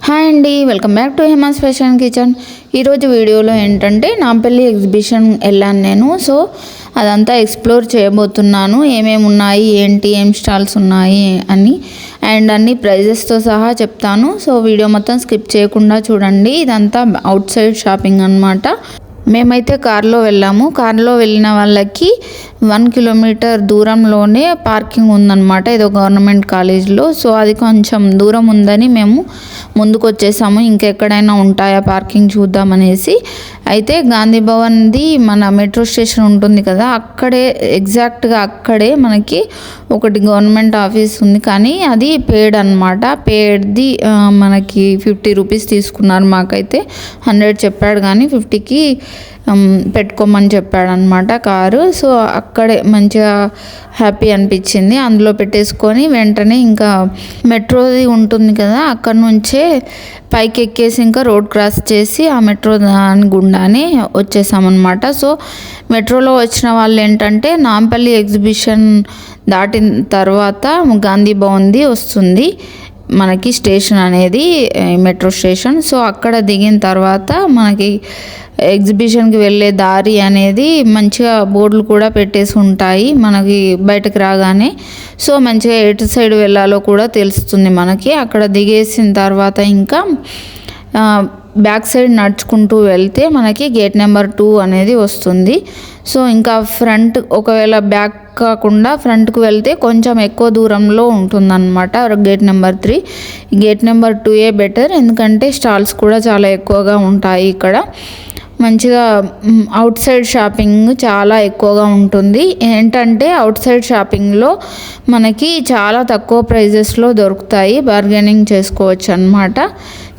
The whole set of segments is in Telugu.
హాయ్ అండి, welcome back to Hema's fashion kitchen. ఈరోజు వీడియోలో ఏంటంటే నాంపల్లి ఎగ్జిబిషన్ వెళ్ళాను నేను. సో అదంతా ఎక్స్ప్లోర్ చేయబోతున్నాను. ఏమేమి ఉన్నాయి, ఏంటి, ఏం స్టాల్స్ ఉన్నాయి అని, అండ్ అన్ని ప్రైజెస్తో సహా చెప్తాను. సో వీడియో మొత్తం స్కిప్ చేయకుండా చూడండి. ఇదంతా అవుట్ సైడ్ షాపింగ్ అన్నమాట. మేమైతే కార్లో వెళ్ళాము. కార్లో వెళ్ళిన వాళ్ళకి 1 కిలోమీటర్ దూరంలోనే పార్కింగ్ ఉందన్నమాట. ఏదో గవర్నమెంట్ కాలేజ్లో. సో అది కొంచెం దూరం ఉందని మేము ముందుకు వచ్చేసాము. ఇంకెక్కడైనా ఉంటాయా పార్కింగ్ చూద్దామనేసి. అయితే గాంధీ భవన్ది మన మెట్రో స్టేషన్ ఉంటుంది కదా, అక్కడే ఎగ్జాక్ట్గా అక్కడే మనకి ఒకటి గవర్నమెంట్ ఆఫీస్ ఉంది. కానీ అది పేడ్ అనమాట. పేడ్ది మనకి 50 రూపీస్ తీసుకున్నారు. మాకైతే 100 చెప్పాడు కానీ 50కి పెట్టుకోమని చెప్పాడు అనమాట కారు. సో అక్కడే మంచిగా హ్యాపీ అనిపించింది. అందులో పెట్టేసుకొని వెంటనే ఇంకా మెట్రోది ఉంటుంది కదా, అక్కడ నుంచే పైకి ఎక్కేసి ఇంకా రోడ్ క్రాస్ చేసి ఆ మెట్రో దాని గుండానే వచ్చేసామన్నమాట. సో మెట్రోలో వచ్చిన వాళ్ళు ఏంటంటే నాంపల్లి ఎగ్జిబిషన్ దాటిన తర్వాత గాంధీ భవన్ది వస్తుంది మనకి స్టేషన్ అనేది, మెట్రో స్టేషన్. సో అక్కడ దిగిన తర్వాత మనకి ఎగ్జిబిషన్కి వెళ్ళే దారి అనేది మంచిగా బోర్డులు కూడా పెట్టేసి ఉంటాయి మనకి బయటకు రాగానే. సో మంచిగా ఎటు సైడ్ వెళ్ళాలో కూడా తెలుస్తుంది మనకి. అక్కడ దిగేసిన తర్వాత ఇంకా బ్యాక్ సైడ్ నడుచుకుంటూ వెళ్తే మనకి గేట్ నెంబర్ 2 అనేది వస్తుంది. సో ఇంకా ఫ్రంట్, ఒకవేళ బ్యాక్ కాకుండా ఫ్రంట్కి వెళ్తే కొంచెం ఎక్కువ దూరంలో ఉంటుందన్నమాట gate number 3. Gate number 2 better, ఎందుకంటే స్టాల్స్ కూడా చాలా ఎక్కువగా ఉంటాయి ఇక్కడ. మంచిగా అవుట్ సైడ్ షాపింగ్ చాలా ఎక్కువగా ఉంటుంది. ఏంటంటే అవుట్ సైడ్ షాపింగ్లో మనకి చాలా తక్కువ ప్రైజెస్లో దొరుకుతాయి, బార్గెనింగ్ చేసుకోవచ్చు అన్నమాట.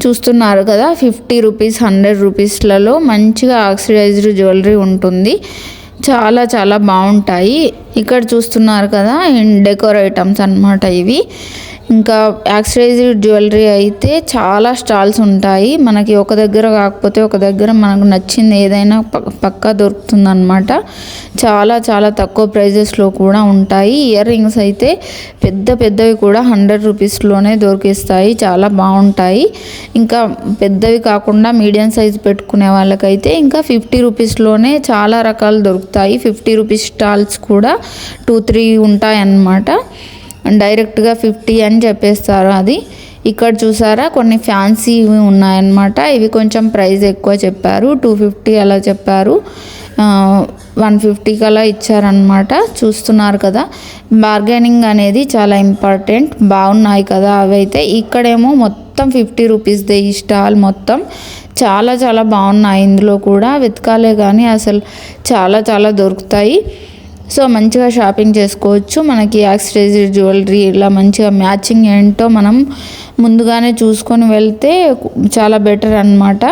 చూస్తున్నారు కదా, 50 రూపీస్, 100 రూపీస్లలో మంచిగా ఆక్సిడైజ్డ్ జ్యువెలరీ ఉంటుంది. చాలా చాలా బాగుంటాయి. ఇక్కడ చూస్తున్నారు కదా, డెకోర్ ఐటమ్స్ అన్నమాట ఇవి. ఇంకా ఆక్సిడైజ్డ్ జ్యువెలరీ అయితే చాలా స్టాల్స్ ఉంటాయి మనకి. ఒక దగ్గర కాకపోతే ఒక దగ్గర మనకు నచ్చింది ఏదైనా పక్కా దొరుకుతుందన్నమాట. చాలా చాలా తక్కువ ప్రైజెస్లో కూడా ఉంటాయి. ఇయర్ రింగ్స్ అయితే పెద్ద పెద్దవి కూడా 100 రూపీస్లోనే దొరికిస్తాయి, చాలా బాగుంటాయి. ఇంకా పెద్దవి కాకుండా మీడియం సైజ్ పెట్టుకునే వాళ్ళకైతే ఇంకా 50 రూపీస్లోనే చాలా రకాలు దొరుకుతాయి. 50 రూపీస్ స్టాల్స్ కూడా 2-3 ఉంటాయి అన్నమాట. డైరెక్ట్గా 50 అని చెప్పేస్తారు అది. ఇక్కడ చూసారా, కొన్ని ఫ్యాన్సీ ఉన్నాయన్నమాట. ఇవి కొంచెం ప్రైస్ ఎక్కువ చెప్పారు, 250 అలా చెప్పారు, 150కి అలా ఇచ్చారనమాట. చూస్తున్నారు కదా, బార్గెనింగ్ అనేది చాలా ఇంపార్టెంట్. బాగున్నాయి కదా అవి అయితే. ఇక్కడేమో మొత్తం 50 రూపీస్దే ఈ స్టాల్ మొత్తం. చాలా చాలా బాగున్నాయి. ఇందులో కూడా వెతకాలే కానీ అసలు చాలా చాలా దొరుకుతాయి. సో మంచిగా షాపింగ్ చేసుకోవచ్చు. మనకి ఆక్సిడైజ్డ్ జ్యువెలరీ ఇలా మంచిగా మ్యాచింగ్ ఏంటో మనం ముందుగానే చూసుకొని వెళ్తే చాలా బెటర్ అన్నమాట.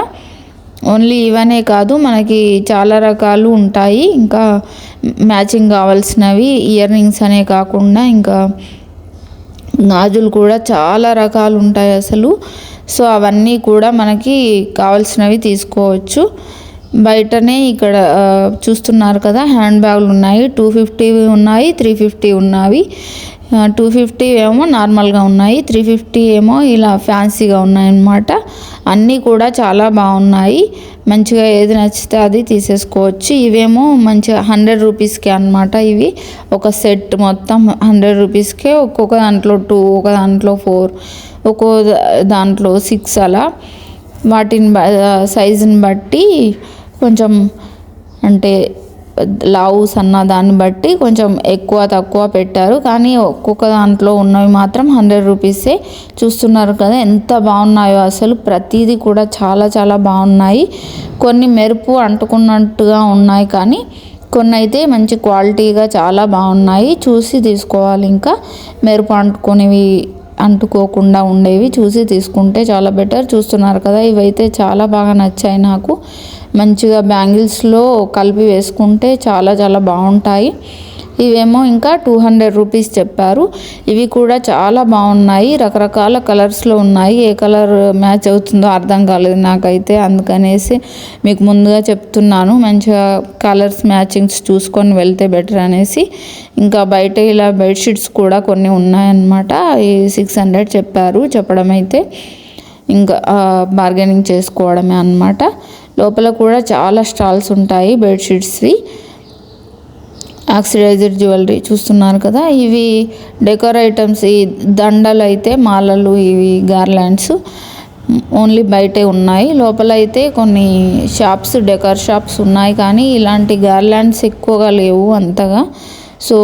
ఓన్లీ ఇవనే కాదు, మనకి చాలా రకాలు ఉంటాయి. ఇంకా మ్యాచింగ్ కావాల్సినవి ఇయర్ రింగ్స్ అనే కాకుండా ఇంకా గాజులు కూడా చాలా రకాలు ఉంటాయి అసలు. సో అవన్నీ కూడా మనకి కావాల్సినవి తీసుకోవచ్చు. బయటనే ఇక్కడ చూస్తున్నారు కదా, హ్యాండ్ బ్యాగులు ఉన్నాయి. 250 ఉన్నాయి, 350 ఉన్నవి. 250 ఏమో నార్మల్గా ఉన్నాయి, 350 ఏమో ఇలా ఫ్యాన్సీగా ఉన్నాయన్నమాట. అన్నీ కూడా చాలా బాగున్నాయి. మంచిగా ఏది నచ్చితే అది తీసేసుకోవచ్చు. ఇవేమో మంచిగా 100 రూపీస్కే అనమాట. ఇవి ఒక సెట్ మొత్తం 100 రూపీస్కే. ఒక్కొక్క దాంట్లో 2, ఒక దాంట్లో 4, ఒక్కో దాంట్లో 6 అలా. వాటిని సైజుని బట్టి కొంచెం, అంటే లావు సన్న దాన్ని బట్టి కొంచెం ఎక్కువ తక్కువ పెట్టారు. కానీ ఒక్కొక్క దాంట్లో ఉన్నవి మాత్రం 100 రూపీసే. చూస్తున్నారు కదా ఎంత బాగున్నాయో అసలు. ప్రతిదీ కూడా చాలా చాలా బాగున్నాయి. కొన్ని మెరుపు అంటుకున్నట్టుగా ఉన్నాయి, కానీ కొన్ని అయితే మంచి క్వాలిటీగా చాలా బాగున్నాయి. చూసి తీసుకోవాలి. ఇంకా మెరుపు అంటుకోకుండా ఉండేవి చూసి తీసుకుంటే చాలా బెటర్. చూస్తున్నారు కదా, ఇవైతే చాలా బాగా నచ్చాయి నాకు. మంచిగా బ్యాంగిల్స్లో కలిపి వేసుకుంటే చాలా చాలా బాగుంటాయి. ఇవేమో ఇంకా 200 రూపీస్ చెప్పారు. ఇవి కూడా చాలా బాగున్నాయి. రకరకాల కలర్స్లో ఉన్నాయి. ఏ కలర్ మ్యాచ్ అవుతుందో అర్థం కాలేదు నాకైతే, అందుకనేసి మీకు ముందుగా చెప్తున్నాను. మంచిగా కలర్స్ మ్యాచింగ్స్ చూసుకొని వెళ్తే బెటర్ అనేసి. ఇంకా బయట ఇలా బెడ్షీట్స్ కూడా కొన్ని ఉన్నాయన్నమాట. 600 చెప్పారు చెప్పడం అయితే. ఇంకా బార్గెనింగ్ చేసుకోవడమే అన్నమాట. లోపల కూడా చాలా స్టాల్స్ ఉంటాయి బెడ్షీట్స్వి. ఆక్సిడైజర్ జ్యువెలరీ చూస్తున్నారు కదా, ఇవి డెకోర్ ఐటమ్స్. ఈ దండలు అయితే మాలలు, ఇవి గార్లాండ్స్ ఓన్లీ బయటే ఉన్నాయి. లోపల అయితే కొన్ని షాప్స్, డెకోర్ షాప్స్ ఉన్నాయి, కానీ ఇలాంటి గార్లాండ్స్ ఎక్కువగా లేవు అంతగా. సో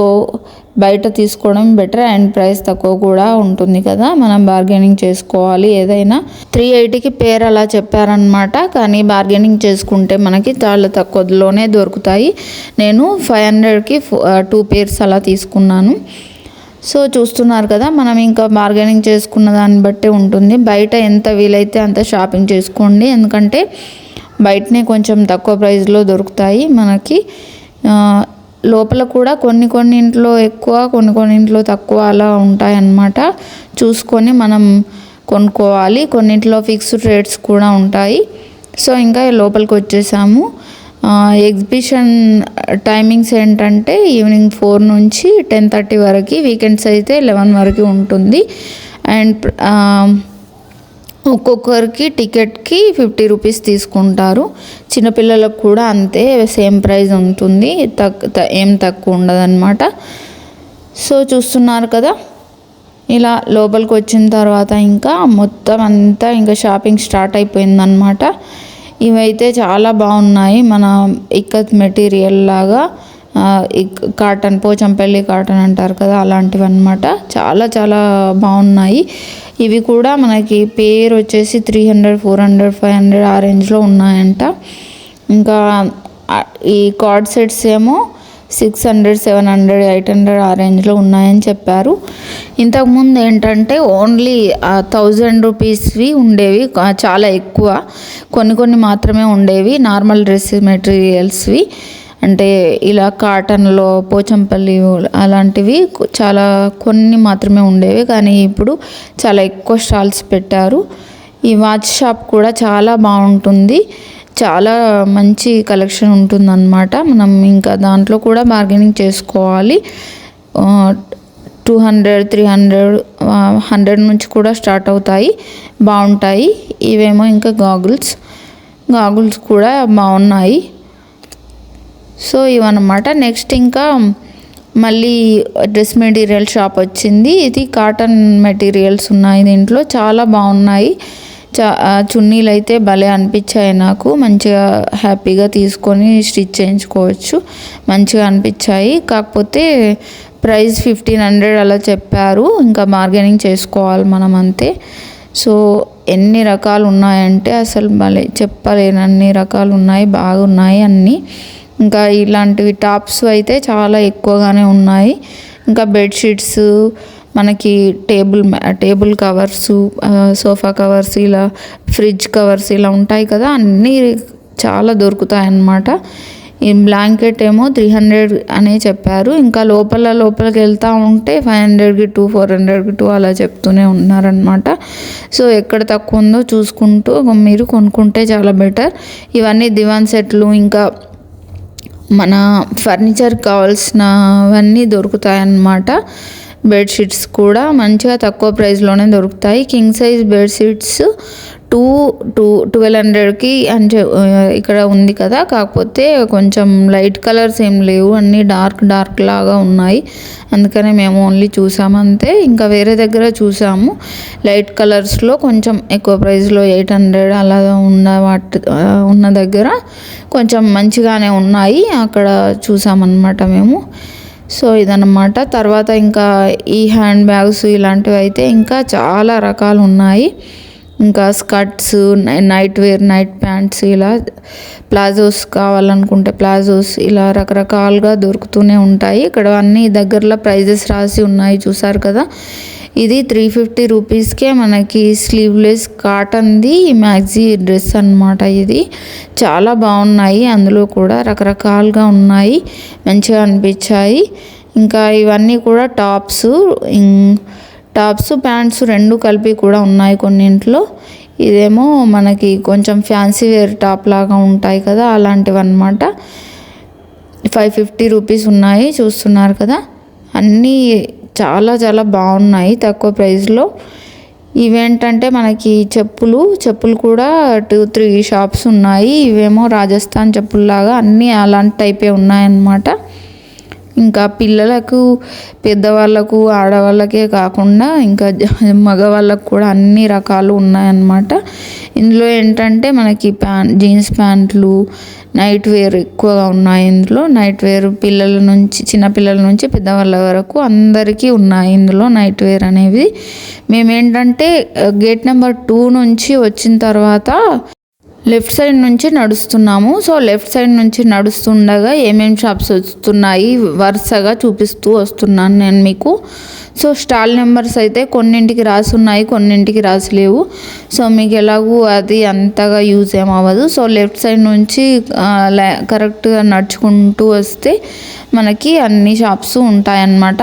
బయట తీసుకోవడం బెటర్ అండ్ ప్రైస్ తక్కువ కూడా ఉంటుంది కదా, మనం బార్గెనింగ్ చేసుకోవాలి. ఏదైనా 380కి పేర్ అలా చెప్పారనమాట, కానీ బార్గెనింగ్ చేసుకుంటే మనకి చాలా తక్కువలోనే దొరుకుతాయి. నేను 500కి 2 పేర్స్ అలా తీసుకున్నాను. సో చూస్తున్నారు కదా, మనం ఇంకా బార్గెనింగ్ చేసుకున్న దాన్ని బట్టే ఉంటుంది. బయట ఎంత వీలైతే అంత షాపింగ్ చేసుకోండి, ఎందుకంటే బయటనే కొంచెం తక్కువ ప్రైస్లో దొరుకుతాయి మనకి. లోపల కూడా కొన్ని ఇంట్లో ఎక్కువ, కొన్ని ఇంట్లో తక్కువ అలా ఉంటాయన్నమాట. చూసుకొని మనం కొనుక్కోవాలి. కొన్నింట్లో ఫిక్స్డ్ రేట్స్ కూడా ఉంటాయి. సో ఇంకా లోపలికి వచ్చేసాము. ఎగ్జిబిషన్ టైమింగ్స్ ఏంటంటే ఈవినింగ్ 4 నుంచి 10:30 వరకు, వీకెండ్స్ అయితే 11 వరకు ఉంటుంది. అండ్ ఒక్కొక్కరికి టికెట్కి 50 రూపీస్ తీసుకుంటారు. చిన్నపిల్లలకు కూడా అంతే, సేమ్ ప్రైస్ ఉంటుంది, ఏం తక్కువ ఉండదన్నమాట. సో చూస్తున్నారు కదా, ఇలా లోపలికి వచ్చిన తర్వాత ఇంకా మొత్తం అంతా ఇంకా షాపింగ్ స్టార్ట్ అయిపోయిందన్నమాట. ఇవైతే చాలా బాగున్నాయి, మన ఇక్కత్ మెటీరియల్ లాగా, కాటన్, పోచంపల్లి కాటన్ అంటారు కదా, అలాంటివి అన్నమాట. చాలా చాలా బాగున్నాయి. ఇవి కూడా మనకి పేరు వచ్చేసి 300, 400, 500 ఆ రేంజ్లో ఉన్నాయంట. ఇంకా ఈ కార్డ్ సెట్స్ ఏమో 600, 700, 800 ఆ రేంజ్లో ఉన్నాయని చెప్పారు. ఇంతకుముందు ఏంటంటే ఓన్లీ 1000 రూపీస్వి ఉండేవి, చాలా ఎక్కువ, కొన్ని మాత్రమే ఉండేవి నార్మల్ డ్రెస్ మెటీరియల్స్వి. అంటే ఇలా కాటన్లో పోచంపల్లి అలాంటివి చాలా కొన్ని మాత్రమే ఉండేవి, కానీ ఇప్పుడు చాలా ఎక్కువ స్టాల్స్ పెట్టారు. ఈ వాచ్ షాప్ కూడా చాలా బాగుంటుంది, చాలా మంచి కలెక్షన్ ఉంటుందన్నమాట. మనం ఇంకా దాంట్లో కూడా బార్గెనింగ్ చేసుకోవాలి. 200, 300, 100 నుంచి కూడా స్టార్ట్ అవుతాయి, బాగుంటాయి. ఇవేమో ఇంకా గాగుల్స్ కూడా బాగున్నాయి. సో ఇవన్నమాట. నెక్స్ట్ ఇంకా మళ్ళీ డ్రెస్ మెటీరియల్ షాప్ వచ్చింది. ఇది కాటన్ మెటీరియల్స్ ఉన్నాయి దీంట్లో, చాలా బాగున్నాయి. చున్నీలు అయితే భలే అనిపించాయి నాకు, మంచిగా హ్యాపీగా తీసుకొని స్టిచ్ చేయించుకోవచ్చు, మంచిగా అనిపించాయి. కాకపోతే ప్రైస్ 1500 అలా చెప్పారు, ఇంకా బార్గెనింగ్ చేసుకోవాలి మనం అంతే. సో ఎన్ని రకాలు ఉన్నాయంటే అసలు భలే చెప్పలేనన్ని రకాలు ఉన్నాయి, బాగున్నాయి అన్నీ. ఇంకా ఇలాంటివి టాప్స్ అయితే చాలా ఎక్కువగానే ఉన్నాయి. ఇంకా బెడ్షీట్స్, మనకి టేబుల్ కవర్స్, సోఫా కవర్స్, ఇలా ఫ్రిడ్జ్ కవర్స్ ఇలా ఉంటాయి కదా, అన్నీ చాలా దొరుకుతాయి అన్నమాట. ఈ బ్లాంకెట్ ఏమో 300 అనే చెప్పారు. ఇంకా లోపలికి వెళ్తూ ఉంటే 500కి 2, 400కి 2 అలా చెప్తూనే ఉన్నారనమాట. సో ఎక్కడ తక్కువ ఉందో చూసుకుంటూ మీరు కొనుక్కుంటే చాలా బెటర్. ఇవన్నీ దివాన్ సెట్లు, ఇంకా మన ఫర్నిచర్ కావాల్సినవన్నీ దొరుకుతాయన్నమాట. బెడ్షీట్స్ కూడా మంచిగా తక్కువ ప్రైస్లోనే దొరుకుతాయి. కింగ్ సైజ్ బెడ్షీట్స్ 1200కి అంటే ఇక్కడ ఉంది కదా, కాకపోతే కొంచెం లైట్ కలర్స్ ఏం లేవు, అన్నీ డార్క్ లాగా ఉన్నాయి. అందుకనే మేము ఓన్లీ చూసామంతే. ఇంకా వేరే దగ్గర చూసాము లైట్ కలర్స్లో కొంచెం ఎక్కువ ప్రైస్లో 800 అలా ఉన్న దగ్గర కొంచెం మంచిగానే ఉన్నాయి, అక్కడ చూసామన్నమాట మేము. సో ఇదన్నమాట. తర్వాత ఇంకా ఈ హ్యాండ్ బ్యాగ్స్ ఇలాంటివి అయితే ఇంకా చాలా రకాలు ఉన్నాయి. ఇంకా skirts, night wear, night pants, ఇలా ప్లాజోస్ కావాలనుకుంటే ప్లాజోస్, ఇలా రకరకాలుగా దొరుకుతూనే ఉంటాయి. ఇక్కడ అన్ని దగ్గరలో ప్రైజెస్ రాసి ఉన్నాయి, చూసారు కదా. ఇది 350 రూపీస్కే మనకి స్లీవ్లెస్ కాటన్ది మ్యాక్సీ డ్రెస్ అన్నమాట. ఇది చాలా బాగున్నాయి, అందులో కూడా రకరకాలుగా ఉన్నాయి, మంచిగా అనిపించాయి. ఇంకా ఇవన్నీ కూడా టాప్స్, ప్యాంట్స్ రెండు కలిపి కూడా ఉన్నాయి కొన్నింట్లో. ఇదేమో మనకి కొంచెం ఫ్యాన్సీ వేర్ టాప్ లాగా ఉంటాయి కదా, అలాంటివి అన్నమాట. 550 రూపీస్ ఉన్నాయి, చూస్తున్నారు కదా. అన్నీ చాలా చాలా బాగున్నాయి తక్కువ ప్రైస్లో. ఇవేంటంటే మనకి చెప్పులు కూడా 2-3 షాప్స్ ఉన్నాయి. ఇవేమో రాజస్థాన్ చెప్పుల్లాగా అన్నీ అలాంటి టైపే ఉన్నాయన్నమాట. ఇంకా పిల్లలకు, పెద్దవాళ్ళకు, ఆడవాళ్ళకే కాకుండా ఇంకా మగవాళ్ళకు కూడా అన్ని రకాలు ఉన్నాయన్నమాట. ఇందులో ఏంటంటే మనకి జీన్స్ ప్యాంట్లు, నైట్ వేర్ ఎక్కువగా ఉన్నాయి. ఇందులో నైట్ వేర్ చిన్నపిల్లల నుంచి పెద్దవాళ్ళ వరకు అందరికీ ఉన్నాయి ఇందులో నైట్ వేర్ అనేవి. మేమేంటంటే గేట్ నెంబర్ 2 నుంచి వచ్చిన తర్వాత లెఫ్ట్ సైడ్ నుంచి నడుస్తున్నాము. సో లెఫ్ట్ సైడ్ నుంచి నడుస్తుండగా ఏమేమి షాప్స్ వస్తున్నాయి వరుసగా చూపిస్తూ వస్తున్నాను నేను మీకు. సో స్టాల్ నెంబర్స్ అయితే కొన్నింటికి రాసి ఉన్నాయి, కొన్నింటికి రాసి లేవు. సో మీకు ఎలాగూ అది అంతగా యూజ్ ఏమవ్వదు. సో లెఫ్ట్ సైడ్ నుంచి కరెక్ట్గా నడుచుకుంటూ వస్తే మనకి అన్ని షాప్స్ ఉంటాయన్నమాట.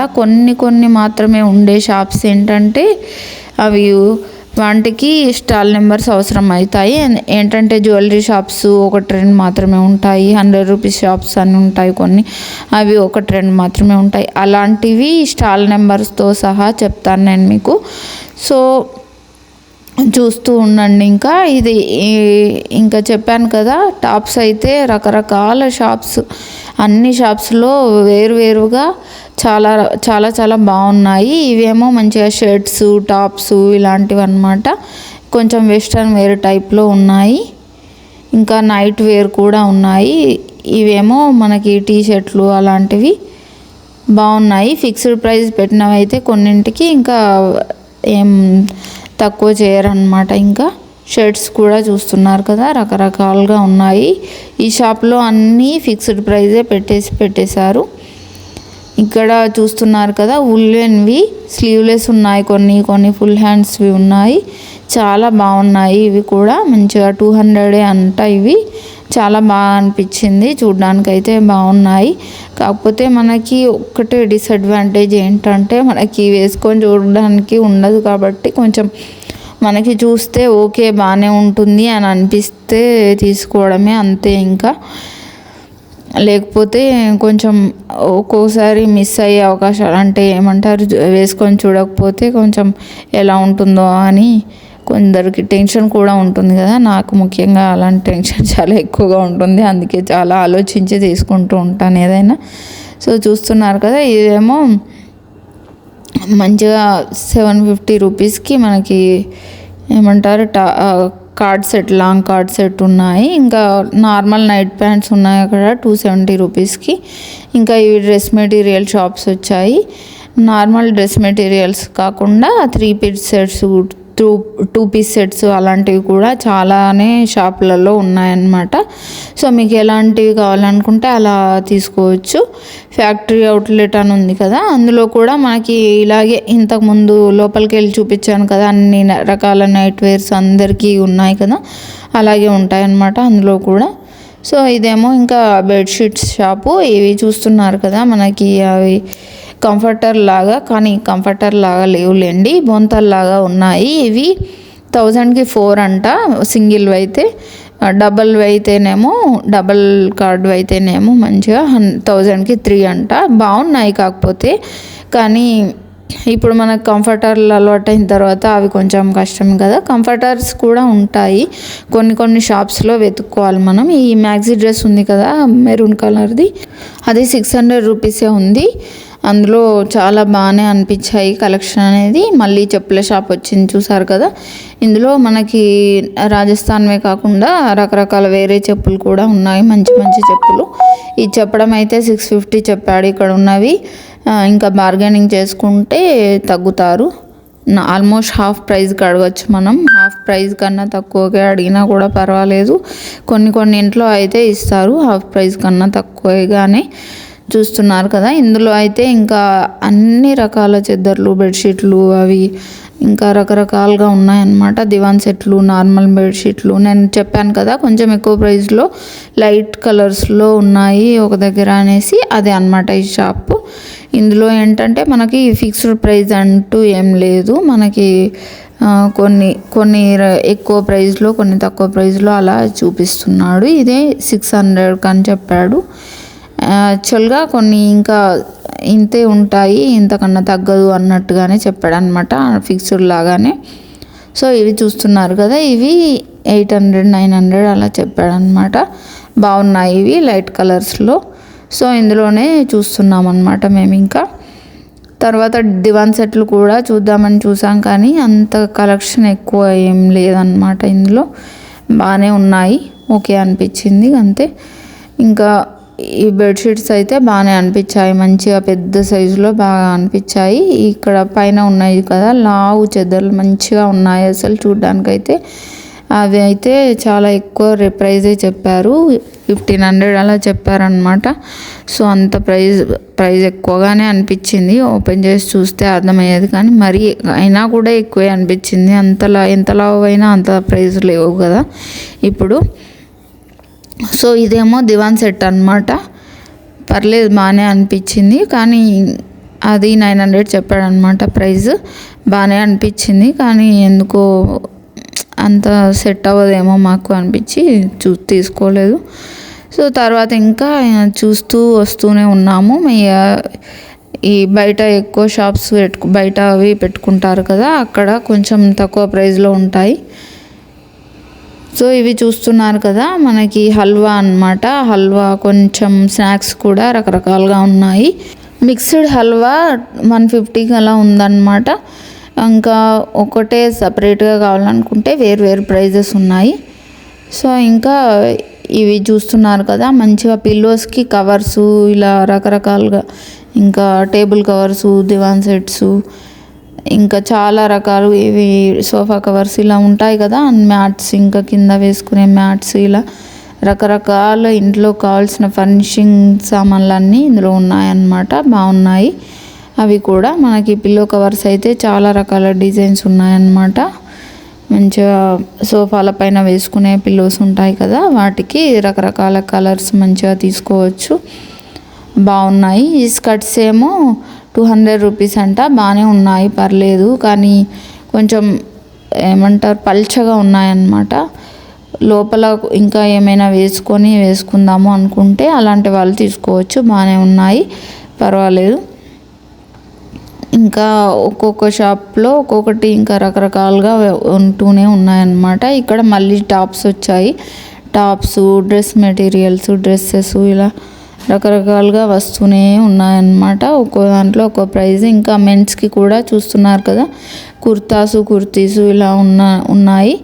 కొన్ని మాత్రమే ఉండే షాప్స్ ఏంటంటే అవి వాటికి స్టాల్ నెంబర్స్ అవసరం అవుతాయి. ఏంటంటే జ్యువెలరీ షాప్స్ 1-2 మాత్రమే ఉంటాయి. 100 రూపీస్ షాప్స్ అని ఉంటాయి కొన్ని, అవి 1-2 మాత్రమే ఉంటాయి. అలాంటివి స్టాల్ నెంబర్స్తో సహా చెప్తాను నేను మీకు. సో చూస్తూ ఉండండి. ఇంకా చెప్పాను కదా, టాప్స్ అయితే రకరకాల షాప్స్, అన్ని షాప్స్లో వేరువేరుగా చాలా బాగున్నాయి. ఇవేమో మంచిగా షర్ట్స్, టాప్స్ ఇలాంటివి అన్నమాట. కొంచెం వెస్ట్రన్ వేర్ టైప్లో ఉన్నాయి. ఇంకా నైట్ వేర్ కూడా ఉన్నాయి. ఇవేమో మనకి టీ షర్ట్లు అలాంటివి బాగున్నాయి. ఫిక్స్డ్ ప్రైస్ పెట్టినవి అయితే కొన్నింటికి ఇంకా ఏం తక్కువ చేయరన్నమాట. ఇంకా షర్ట్స్ కూడా చూస్తున్నారు కదా, రకరకాలుగా ఉన్నాయి. ఈ షాప్లో అన్నీ ఫిక్స్డ్ ప్రైజే పెట్టేశారు. ఇక్కడ చూస్తున్నారు కదా, ఉల్లెన్వి స్లీవ్లెస్ ఉన్నాయి, కొన్ని ఫుల్ హ్యాండ్స్వి ఉన్నాయి. చాలా బాగున్నాయి. ఇవి కూడా మంచిగా 200 అంట. ఇవి చాలా బాగా అనిపించింది, చూడ్డానికైతే బాగున్నాయి. కాకపోతే మనకి ఒక్కటే డిసడ్వాంటేజ్ ఏంటంటే మనకి వేసుకొని చూడడానికి ఉండదు. కాబట్టి కొంచెం మనకి చూస్తే ఓకే బాగానే ఉంటుంది అని అనిపిస్తే తీసుకోవడమే అంతే. ఇంకా లేకపోతే కొంచెం ఒక్కోసారి మిస్ అయ్యే అవకాశాలు, అంటే ఏమంటారు, వేసుకొని చూడకపోతే కొంచెం ఎలా ఉంటుందో అని కొందరికి టెన్షన్ కూడా ఉంటుంది కదా. నాకు ముఖ్యంగా అలాంటి టెన్షన్ చాలా ఎక్కువగా ఉంటుంది. అందుకే చాలా ఆలోచించి తీసుకుంటూ ఉంటాను ఏదైనా. సో చూస్తున్నారు కదా, ఇదేమో మంచిగా 750 రూపీస్కి మనకి ఏమంటారు లాంగ్ కార్డ్ సెట్ ఉన్నాయి. ఇంకా నార్మల్ నైట్ ప్యాంట్స్ ఉన్నాయి అక్కడ 270 రూపీస్కి. ఇంకా ఇవి డ్రెస్ మెటీరియల్ షాప్స్ వచ్చాయి. నార్మల్ డ్రెస్ మెటీరియల్స్ కాకుండా 3 పీస్ సెట్స్, 2 పీస్ సెట్స్ అలాంటివి కూడా చాలానే షాపులలో ఉన్నాయన్నమాట. సో మీకు ఎలాంటివి కావాలనుకుంటే అలా తీసుకోవచ్చు. ఫ్యాక్టరీ అవుట్లెట్ అని ఉంది కదా, అందులో కూడా మనకి ఇలాగే ఇంతకుముందు లోపలికి వెళ్ళి చూపించాను కదా, అన్ని రకాల నైట్ వేర్స్ అందరికీ ఉన్నాయి కదా, అలాగే ఉంటాయన్నమాట అందులో కూడా. సో ఇదేమో ఇంకా బెడ్షీట్స్ షాపు. ఇవి చూస్తున్నారు కదా, మనకి అవి కంఫర్టర్ లాగా, కానీ కంఫర్టర్ లాగా లేవులేండి, బొంతల్లాగా ఉన్నాయి. ఇవి 1000కి 4 అంట సింగిల్వి అయితే. డబల్ కార్డ్ అయితేనేమో మంచిగా 1000కి 3 అంట. బాగున్నాయి. కాకపోతే కానీ ఇప్పుడు మనకు కంఫర్టర్లు అలవాటు అయిన తర్వాత అవి కొంచెం కష్టం కదా. కంఫర్టర్స్ కూడా ఉంటాయి కొన్ని షాప్స్లో, వెతుక్కోవాలి మనం. ఈ మ్యాక్సీ డ్రెస్ ఉంది కదా మెరూన్ కలర్ది, అది 600 రూపీసే ఉంది. అందులో చాలా బాగానే అనిపించాయి కలెక్షన్ అనేది. మళ్ళీ చెప్పుల షాప్ వచ్చింది చూసారు కదా, ఇందులో మనకి రాజస్థాన్వే కాకుండా రకరకాల వేరే చెప్పులు కూడా ఉన్నాయి, మంచి చెప్పులు. ఇది చెప్పడం అయితే 650 చెప్పాడు ఇక్కడ ఉన్నవి. ఇంకా బార్గెనింగ్ చేసుకుంటే తగ్గుతారు. ఆల్మోస్ట్ హాఫ్ ప్రైస్కి అడగచ్చు మనం. హాఫ్ ప్రైస్ కన్నా తక్కువగా అడిగినా కూడా పర్వాలేదు. కొన్ని ఇంట్లో అయితే ఇస్తారు హాఫ్ ప్రైస్ కన్నా తక్కువగానే. చూస్తున్నారు కదా, ఇందులో అయితే ఇంకా అన్ని రకాల చెద్దర్లు, బెడ్షీట్లు అవి ఇంకా రకరకాలుగా ఉన్నాయన్నమాట. దివాన్ సెట్లు, నార్మల్ బెడ్షీట్లు. నేను చెప్పాను కదా కొంచెం ఎక్కువ ప్రైస్లో లైట్ కలర్స్లో ఉన్నాయి ఒక దగ్గర అనేసి, అదే అన్నమాట ఈ షాపు. ఇందులో ఏంటంటే మనకి ఫిక్స్డ్ ప్రైస్ అంటూ ఏం లేదు. మనకి కొన్ని ఎక్కువ ప్రైస్లో, కొన్ని తక్కువ ప్రైస్లో అలా చూపిస్తున్నాడు. ఇదే 600 అని చెప్పాడు. యాక్చువల్గా కొన్ని ఇంకా ఇంతే ఉంటాయి, ఇంతకన్నా తగ్గదు అన్నట్టుగానే చెప్పాడు అనమాట, ఫిక్స్డ్ లాగానే. సో ఇవి చూస్తున్నారు కదా, ఇవి 800-900 అలా చెప్పాడనమాట. బాగున్నాయి ఇవి లైట్ కలర్స్లో. సో ఇందులోనే చూస్తున్నాం అన్నమాట మేము. ఇంకా తర్వాత దివాన్ సెట్లు కూడా చూద్దామని చూసాం, కానీ అంత కలెక్షన్ ఎక్కువ ఏం లేదన్నమాట ఇందులో. బాగానే ఉన్నాయి, ఓకే అనిపించింది అంతే. ఇంకా ఈ బెడ్షీట్స్ అయితే బాగానే అనిపించాయి, మంచిగా పెద్ద సైజులో బాగా అనిపించాయి. ఇక్కడ పైన ఉన్నాయి కదా లావు చెద్దర్లు, మంచిగా ఉన్నాయి అసలు చూడ్డానికైతే. అవి అయితే చాలా ఎక్కువ ప్రైజే చెప్పారు, 1500 అలా చెప్పారనమాట. సో అంత ప్రైజ్ ఎక్కువగానే అనిపించింది. ఓపెన్ చేసి చూస్తే అర్థమయ్యేది, కానీ మరీ అయినా కూడా ఎక్కువే అనిపించింది. ఎంత లావు అయినా అంత ప్రైజ్ లేవు కదా ఇప్పుడు. సో ఇదేమో దివాన్ సెట్ అనమాట. పర్లేదు, బాగానే అనిపించింది, కానీ అది 900 చెప్పాడనమాట ప్రైజ్. బాగానే అనిపించింది, కానీ ఎందుకో అంత సెట్ అవ్వదేమో మాకు అనిపించి తీసుకోలేదు. సో తర్వాత ఇంకా చూస్తూ వస్తూనే ఉన్నాము. ఈ బయట ఎక్కువ షాప్స్ బయట అవి పెట్టుకుంటారు కదా, అక్కడ కొంచెం తక్కువ ప్రైస్లో ఉంటాయి. సో ఇవి చూస్తున్నారు కదా, మనకి హల్వా అన్నమాట. హల్వా కొంచెం స్నాక్స్ కూడా రకరకాలుగా ఉన్నాయి. మిక్స్డ్ హల్వా 150కి అలా ఉందన్నమాట. ఇంకా ఒకటే సపరేట్గా కావాలనుకుంటే వేరు ప్రైజెస్ ఉన్నాయి. సో ఇంకా ఇవి చూస్తున్నారు కదా, మంచిగా పిల్లోస్కి కవర్సు ఇలా రకరకాలుగా, ఇంకా టేబుల్ కవర్సు, దివాన్ సెట్సు, ఇంకా చాలా రకాలు ఇవి సోఫా కవర్స్ ఇలా ఉంటాయి కదా, మ్యాట్స్, ఇంకా కింద వేసుకునే మ్యాట్స్, ఇలా రకరకాల ఇంట్లో కావాల్సిన ఫర్నిషింగ్ సామాన్లన్నీ ఇందులో ఉన్నాయన్నమాట. బాగున్నాయి అవి కూడా. మనకి పిల్లో కవర్స్ అయితే చాలా రకాల డిజైన్స్ ఉన్నాయన్నమాట. మంచిగా సోఫాల పైన వేసుకునే పిల్లోస్ ఉంటాయి కదా, వాటికి రకరకాల కలర్స్ మంచిగా తీసుకోవచ్చు. బాగున్నాయి. ఈ స్కర్ట్స్ ఏమో 200 రూపీస్ అంట. బాగానే ఉన్నాయి, పర్లేదు, కానీ కొంచెం ఏమంటారు పల్చగా ఉన్నాయన్నమాట. లోపల ఇంకా ఏమైనా వేసుకుందాము అనుకుంటే అలాంటి వాళ్ళు తీసుకోవచ్చు. బాగానే ఉన్నాయి, పర్వాలేదు. ఇంకా ఒక్కొక్క షాప్లో ఒక్కొక్కటి ఇంకా రకరకాలుగా ఉంటూనే ఉన్నాయన్నమాట. ఇక్కడ మళ్ళీ టాప్స్ వచ్చాయి. టాప్స్, డ్రెస్ మెటీరియల్స్, డ్రెస్సెస్ ఇలా రకరకాలుగా వస్తూనే ఉన్నాయన్నమాట. ఒక్కో దాంట్లో ఒక్కో ప్రైజ్. ఇంకా మెన్స్కి కూడా చూస్తున్నారు కదా, కుర్తీసు ఇలా ఉన్నాయి.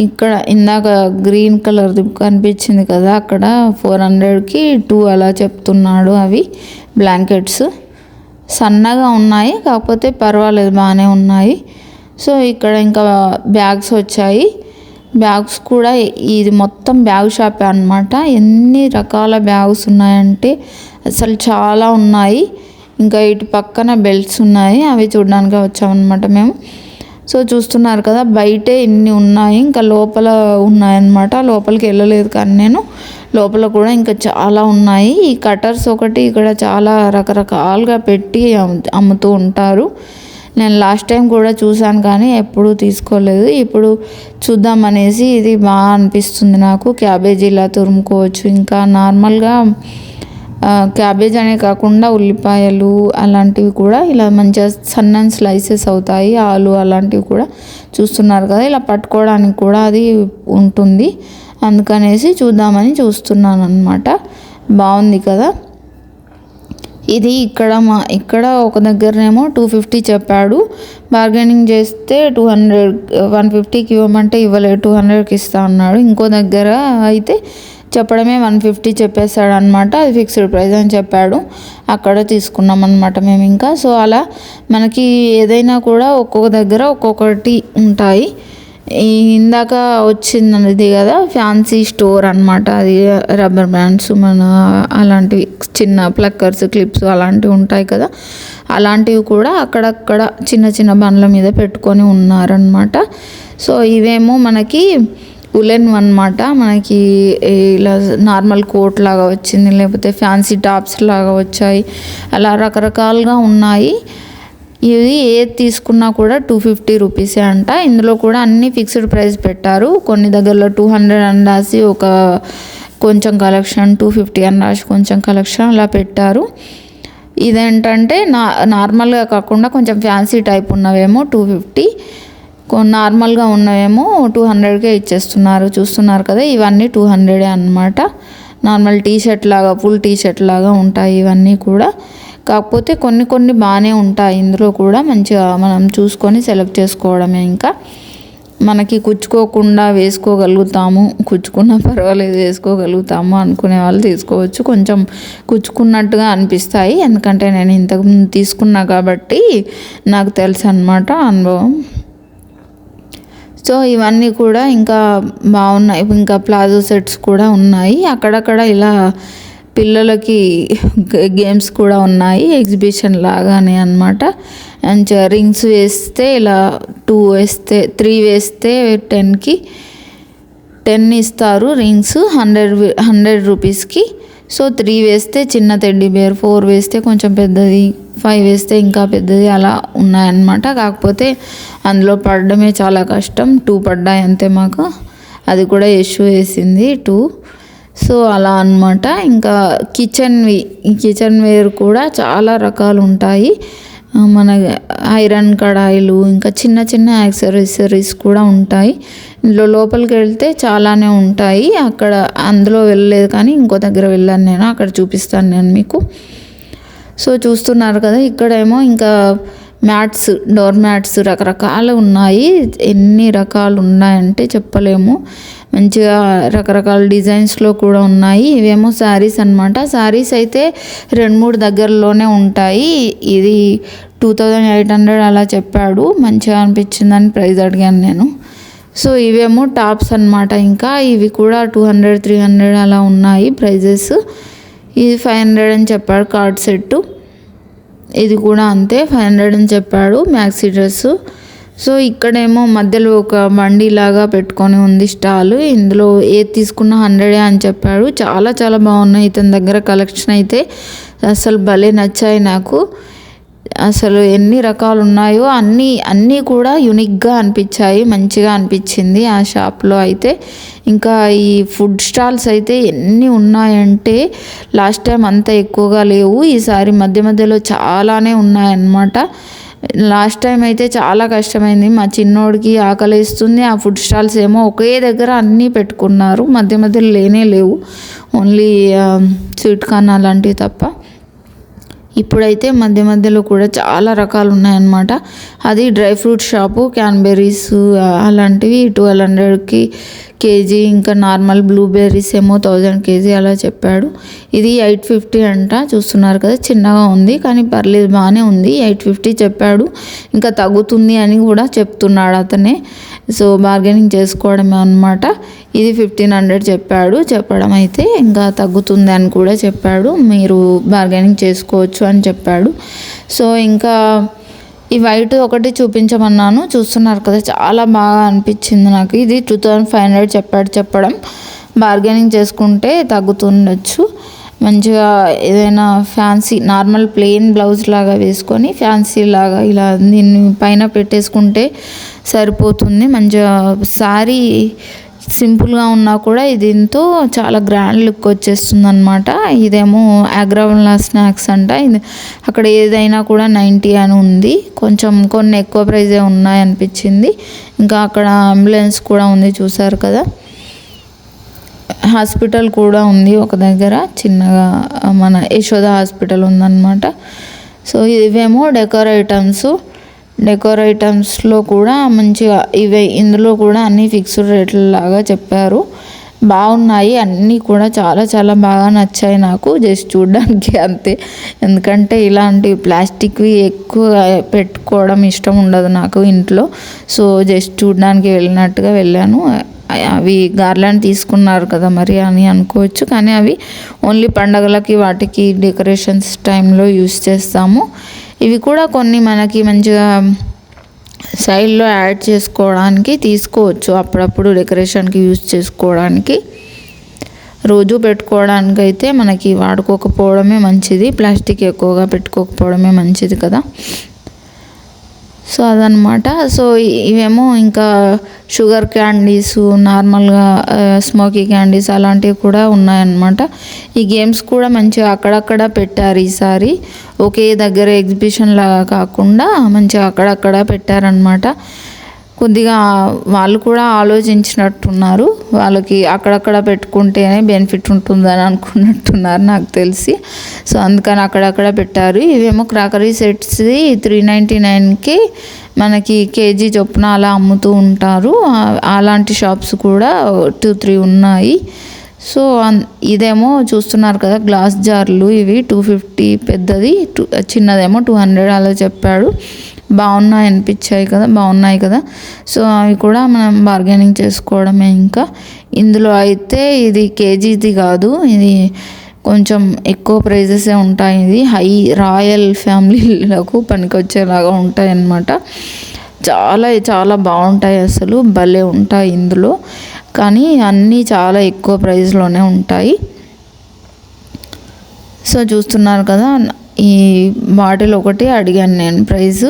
ఇక్కడ ఇందాక గ్రీన్ కలర్ది కనిపించింది కదా, అక్కడ 400కి 2 అలా చెప్తున్నాడు. అవి బ్లాంకెట్స్ సన్నగా ఉన్నాయి, కాకపోతే పర్వాలేదు, బాగానే ఉన్నాయి. సో ఇక్కడ ఇంకా బ్యాగ్స్ వచ్చాయి. బ్యాగ్స్ కూడా ఇది మొత్తం బ్యాగ్ షాపే అనమాట. ఎన్ని రకాల బ్యాగ్స్ ఉన్నాయంటే అసలు చాలా ఉన్నాయి. ఇంకా ఇటు పక్కన బెల్ట్స్ ఉన్నాయి, అవి చూడడానికి వచ్చామన్నమాట మేము. సో చూస్తున్నారు కదా, బయటే ఇన్ని ఉన్నాయి, ఇంకా లోపల ఉన్నాయన్నమాట. లోపలికి వెళ్ళలేదు కానీ నేను, లోపల కూడా ఇంకా చాలా ఉన్నాయి. ఈ కటర్స్ ఒకటి ఇక్కడ చాలా రకరకాలుగా పెట్టి అమ్ముతూ ఉంటారు. నేను లాస్ట్ టైం కూడా చూశాను కానీ ఎప్పుడూ తీసుకోలేదు. ఇప్పుడు చూద్దామనేసి ఇది బాగా అనిపిస్తుంది నాకు. క్యాబేజీ ఇలా తురుముకోవచ్చు. ఇంకా నార్మల్గా క్యాబేజ్ అనే కాకుండా ఉల్లిపాయలు అలాంటివి కూడా ఇలా మంచిగా సన్నని స్లైసెస్ అవుతాయి. ఆలు అలాంటివి కూడా చూస్తున్నారు కదా, ఇలా పట్టుకోవడానికి కూడా అది ఉంటుంది. అందుకనేసి చూద్దామని చూస్తున్నాను అన్నమాట. బాగుంది కదా ఇది. ఇక్కడ ఒక దగ్గరనేమో 250 చెప్పాడు. బార్గెనింగ్ చేస్తే 150కి ఇవ్వమంటే ఇవ్వలేదు, 200కి ఇస్తా అన్నాడు. ఇంకో దగ్గర అయితే చెప్పడమే 150 చెప్పేశాడు అనమాట. అది ఫిక్స్డ్ ప్రైస్ అని చెప్పాడు. అక్కడ తీసుకున్నాం అనమాట మేము. ఇంకా సో అలా మనకి ఏదైనా కూడా ఒక్కొక్క దగ్గర ఒక్కొక్కటి ఉంటాయి. ఇందాక వచ్చింది కదా ఫ్యాన్సీ స్టోర్ అనమాట. అది రబ్బర్ బ్యాండ్స్, మన అలాంటివి చిన్న ప్లక్కర్స్, క్లిప్స్ అలాంటివి ఉంటాయి కదా, అలాంటివి కూడా అక్కడక్కడ చిన్న చిన్న బండ్ల మీద పెట్టుకొని ఉన్నారనమాట. సో ఇవేమో మనకి ఉలెన్ అనమాట. మనకి ఇలా నార్మల్ కోట్ లాగా వచ్చింది, లేకపోతే ఫ్యాన్సీ టాప్స్ లాగా వచ్చాయి, అలా రకరకాలుగా ఉన్నాయి. ఇది ఏది తీసుకున్నా కూడా 250 రూపీసే అంట. ఇందులో కూడా అన్ని ఫిక్స్డ్ ప్రైస్ పెట్టారు. కొన్ని దగ్గరలో 200 అని రాసి ఒక కొంచెం కలెక్షన్, 250 అని రాసి కొంచెం కలెక్షన్ అలా పెట్టారు. ఇదేంటంటే నార్మల్గా కాకుండా కొంచెం ఫ్యాన్సీ టైప్ ఉన్నవేమో 250, నార్మల్గా ఉన్నవేమో 200కే ఇచ్చేస్తున్నారు. చూస్తున్నారు కదా, ఇవన్నీ 200 అన్నమాట. నార్మల్ టీషర్ట్ లాగా, ఫుల్ టీషర్ట్ లాగా ఉంటాయి ఇవన్నీ కూడా. కాకపోతే కొన్ని బాగానే ఉంటాయి ఇందులో కూడా. మంచిగా మనం చూసుకొని సెలెక్ట్ చేసుకోవడమే. ఇంకా మనకి కుచ్చుకోకుండా వేసుకోగలుగుతాము, కుచ్చుకున్నా పర్వాలేదు వేసుకోగలుగుతాము అనుకునే వాళ్ళు తీసుకోవచ్చు. కొంచెం కుచ్చుకున్నట్టుగా అనిపిస్తాయి, ఎందుకంటే నేను ఇంతకుముందు తీసుకున్నా కాబట్టి నాకు తెలుసు అన్నమాట అనుభవం. సో ఇవన్నీ కూడా ఇంకా బాగున్నాయి. ఇంకా ప్లాజో సెట్స్ కూడా ఉన్నాయి. అక్కడక్కడ ఇలా పిల్లలకి గేమ్స్ కూడా ఉన్నాయి, ఎగ్జిబిషన్ లాగానే అన్నమాట. అండ్ రింగ్స్ వేస్తే ఇలా 2 వేస్తే 3 వేస్తే 10కి 10 ఇస్తారు రింగ్స్ 100 రూపీస్కి. సో 3 వేస్తే చిన్న టెడ్డీ బేర్, 4 వేస్తే కొంచెం పెద్దది, 5 వేస్తే ఇంకా పెద్దది, అలా ఉన్నాయన్నమాట. కాకపోతే అందులో పడడమే చాలా కష్టం. 2 పడ్డాయి అంతే మాకు. అది కూడా యశు వేసింది 2. సో అలా అన్నమాట. ఇంకా కిచెన్ వేర్ కూడా చాలా రకాలు ఉంటాయి. మన ఐరన్ కడాయిలు, ఇంకా చిన్న చిన్న యాక్సెసరీస్ కూడా ఉంటాయి. ఇందులో లోపలికి వెళ్తే చాలానే ఉంటాయి. అందులో వెళ్ళలేదు కానీ ఇంకో దగ్గర వెళ్ళాను నేను, అక్కడ చూపిస్తాను నేను మీకు. సో చూస్తున్నారు కదా, ఇక్కడేమో ఇంకా మ్యాట్స్, డోర్ మ్యాట్స్ రకరకాలు ఉన్నాయి. ఎన్ని రకాలు ఉన్నాయంటే చెప్పలేము. మంచిగా రకరకాల డిజైన్స్లో కూడా ఉన్నాయి. ఇవేమో శారీస్ అన్నమాట. శారీస్ అయితే 2-3 దగ్గరలోనే ఉంటాయి. ఇది 2800 అలా చెప్పాడు. మంచిగా అనిపించిందని ప్రైస్ అడిగాను నేను. సో ఇవేమో టాప్స్ అన్నమాట. ఇంకా ఇవి కూడా 200-300 అలా ఉన్నాయి ప్రైజెస్. ఇది 500 అని చెప్పాడు కార్డ్ సెట్టు. ఇది కూడా అంతే 500 అని చెప్పాడు మ్యాక్సీ డ్రెస్సు. సో ఇక్కడేమో మధ్యలో ఒక బండిలాగా పెట్టుకొని ఉంది స్టాల్. ఇందులో ఏది తీసుకున్నా 100 అని చెప్పాడు. చాలా చాలా బాగున్నాయి ఇతని దగ్గర కలెక్షన్ అయితే. అసలు భలే నచ్చాయి నాకు. అసలు ఎన్ని రకాలు ఉన్నాయో అన్నీ కూడా యూనిక్గా అనిపించాయి, మంచిగా అనిపించింది ఆ షాప్లో అయితే. ఇంకా ఈ ఫుడ్ స్టాల్స్ అయితే ఎన్ని ఉన్నాయంటే లాస్ట్ టైం అంత ఎక్కువగా లేవు, ఈసారి మధ్యలో చాలానే ఉన్నాయన్నమాట. లాస్ట్ టైం అయితే చాలా కష్టమైంది. మా చిన్నోడికి ఆకలిస్తుంది. ఆ ఫుడ్ స్టాల్స్ ఏమో ఒకే దగ్గర అన్నీ పెట్టుకున్నారు, మధ్యలో లేనే లేవు, ఓన్లీ స్వీట్ కార్న్ అలాంటివి తప్ప. ఇప్పుడైతే మధ్యలో కూడా చాలా రకాలు ఉన్నాయన్నమాట. అది డ్రై ఫ్రూట్ షాపు. క్యాన్బెర్రీస్ అలాంటివి 1200కి కేజీ. ఇంకా నార్మల్ బ్లూబెర్రీస్ ఏమో 1000 కేజీ అలా చెప్పాడు. ఇది 850 అంట. చూస్తున్నారు కదా, చిన్నగా ఉంది కానీ పర్లేదు, బాగానే ఉంది. 850 చెప్పాడు. ఇంకా తగ్గుతుంది అని కూడా చెప్తున్నాడు అతనే. సో బార్గెనింగ్ చేసుకోవడమే అన్నమాట. ఇది 1500 చెప్పడం అయితే ఇంకా తగ్గుతుంది అని కూడా చెప్పాడు. మీరు బార్గెనింగ్ చేసుకోవచ్చు అని చెప్పాడు. సో ఇంకా ఈ వైట్ ఒకటి చూపించమన్నాను. చూస్తున్నారు కదా, చాలా బాగా అనిపించింది నాకు. ఇది 2500 చెప్పడం. బార్గెనింగ్ చేసుకుంటే తగ్గుతుండొచ్చు. మంచిగా ఏదైనా ఫ్యాన్సీ నార్మల్ ప్లెయిన్ బ్లౌజ్ లాగా వేసుకొని ఫ్యాన్సీ లాగా ఇలా దీన్ని పైన పెట్టేసుకుంటే సరిపోతుంది. మంచిగా శారీ సింపుల్గా ఉన్నా కూడా దీంతో చాలా గ్రాండ్ లుక్ వచ్చేస్తుంది అనమాట. ఇదేమో ఆగ్రావల్లా స్నాక్స్ అంట. ఇది అక్కడ ఏదైనా కూడా 90 అని ఉంది. కొన్ని ఎక్కువ ప్రైజే ఉన్నాయి అనిపించింది. ఇంకా అక్కడ అంబులెన్స్ కూడా ఉంది, చూసారు కదా. హాస్పిటల్ కూడా ఉంది ఒక దగ్గర, చిన్నగా మన యశోద హాస్పిటల్ ఉందన్నమాట. సో ఇవేమో డెకోర్ ఐటమ్స్లో కూడా మంచిగా ఇందులో కూడా అన్నీ ఫిక్స్డ్ రేట్ల లాగా చెప్పారు. బాగున్నాయి అన్నీ కూడా, చాలా చాలా బాగా నచ్చాయి నాకు. జస్ట్ చూడడానికి అంతే, ఎందుకంటే ఇలాంటి ప్లాస్టిక్వి ఎక్కువ పెట్టుకోవడం ఇష్టం ఉండదు నాకు ఇంట్లో. సో జస్ట్ చూడడానికి వెళ్ళినట్టుగా వెళ్ళాను. అవి గార్లాండ్ తీసుకున్నారు కదా మరి అని అనుకోవచ్చు, కానీ అవి ఓన్లీ పండగలకి వాటికి డెకరేషన్స్ టైంలో యూస్ చేస్తాము. ఇవి కూడా కొన్ని మనకి మంచిగా సైడ్లో యాడ్ చేసుకోవడానికి తీసుకోవచ్చు, అప్పుడప్పుడు డెకరేషన్కి యూజ్ చేసుకోవడానికి. రోజు పెట్టుకోవడానికి అయితే మనకి వాడుకోకపోవడమే మంచిది, ప్లాస్టిక్ ఎక్కువగా పెట్టుకోకపోవడమే మంచిది కదా. సో అదనమాట. సో ఇవేమో ఇంకా షుగర్ క్యాండీస్, నార్మల్గా స్మోకీ క్యాండీస్ అలాంటివి కూడా ఉన్నాయన్నమాట. ఈ గేమ్స్ కూడా మంచిగా అక్కడక్కడ పెట్టారు ఈసారి, ఒకే దగ్గర ఎగ్జిబిషన్ లాగా కాకుండా మంచిగా అక్కడక్కడ పెట్టారనమాట. కొద్దిగా వాళ్ళు కూడా ఆలోచించినట్టున్నారు. వాళ్ళకి అక్కడక్కడ పెట్టుకుంటేనే బెనిఫిట్ ఉంటుందని అనుకున్నట్టున్నారు నాకు తెలిసి. సో అందుకని అక్కడక్కడ పెట్టారు. ఇవేమో క్రాకరీ సెట్స్ది 399కి మనకి కేజీ చొప్పున అలా అమ్ముతూ ఉంటారు. అలాంటి షాప్స్ కూడా 2-3 ఉన్నాయి. సో ఇదేమో చూస్తున్నారు కదా గ్లాస్ జార్లు, ఇవి 250 పెద్దది, చిన్నదేమో 200 అలా చెప్పాడు. బాగున్నాయి కదా. సో అవి కూడా మనం బార్గెనింగ్ చేసుకోవడమే. ఇంకా ఇందులో అయితే ఇది కేజీది కాదు, ఇది కొంచెం ఎక్కువ ప్రైజెసే ఉంటాయి. ఇది హై రాయల్ ఫ్యామిలీలకు పనికొచ్చేలాగా ఉంటాయి అన్నమాట. చాలా చాలా బాగుంటాయి, అసలు భలే ఉంటాయి ఇందులో. కానీ అన్నీ చాలా ఎక్కువ ప్రైస్లోనే ఉంటాయి. సో చూస్తున్నారు కదా, ఈ బాటిల్ ఒకటి అడిగాను నేను, ప్రైస్